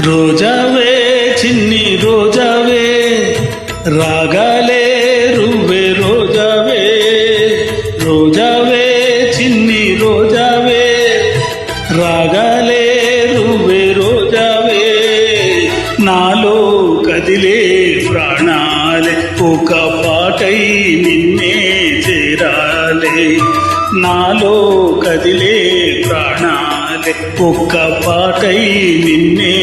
రోజావే చిన్ని రోజావే రాగాలే రువ్వే రోజావే రోజావే చిన్ని రోజావే రాగాలే రువ్వే రోజావే నాలో కదిలే ప్రాణాలే ఒక పాటై నిన్నే చేరాలే నాలో కదిలే ప్రాణాలే ఒక్క పాటై నిన్నే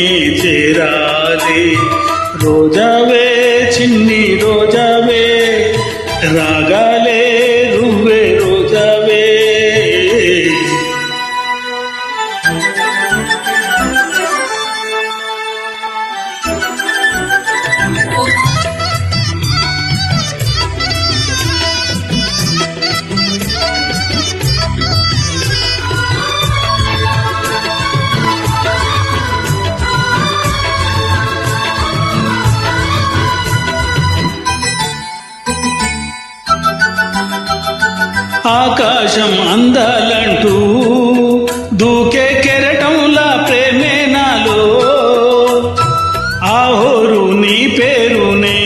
చేరాలే రోజావే చిన్ని రోజావే రాగాలే రువ్వే రోజావే ఆకాశం అందాలంటూ దూకే కెరటంలా ప్రేమే నాలో ఆహోరు నీ పేరునే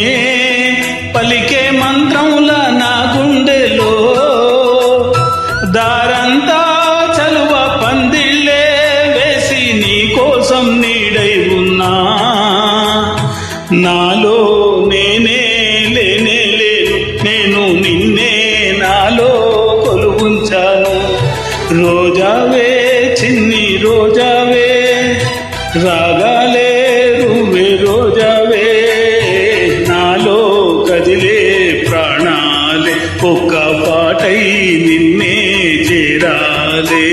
పలికే మంత్రంలా నా గుండెలో దారంతా చలువ పందిళ్ళే వేసి నీ కోసం నీడై ఉన్నా నాలో నేనే లేనే లేను నేను నిన్నే నాలో ఉంచాను రోజావే చిన్ని రోజావే రాగాలే రువ్వే రోజావే నాలో కదిలే ప్రాణాలే ఒక్క పాటై నిన్నే చేరాలే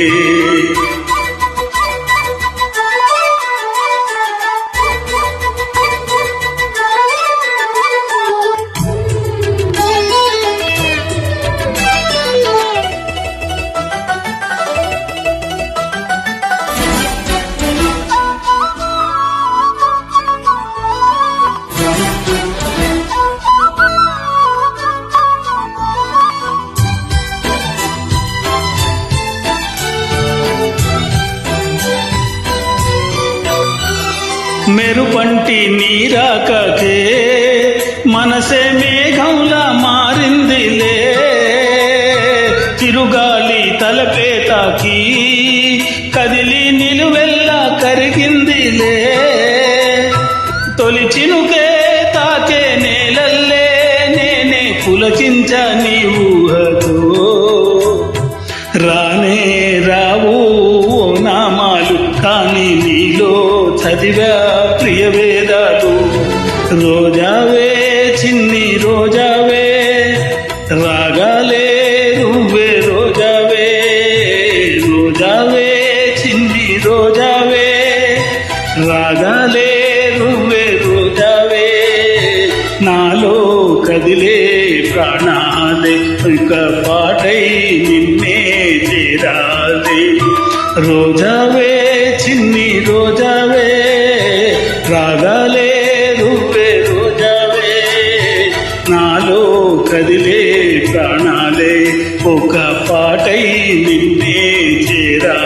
మెరుపంటి నీరాకకే మనసే మేఘంలా మారిందిలే తిరుగాలి తలపే తాకి కదిలి నిలువెల్లా కరిగిందిలే తొలి చినుకే తాకే నేలల్లే నేనే పులకించ నీ ఊహతో రానే రావు ఓ నామాలు కానీ నీలో చదివా ప్రియ వేదాలు రోజావే చిన్ని రోజావే రాగాలే రువ్వే రోజావే రోజావే చిన్ని రోజావే రాగాలే రువ్వే రోజావే నాలో కదిలే ప్రాణాలే ఇక పాటై నిన్నే చేరాలే రోజావే చిన్ని రోజావే రాగాలే రువ్వే రోజావే నాలో కదిలే ప్రాణాలే ఒక పాటై నిన్నే చేరా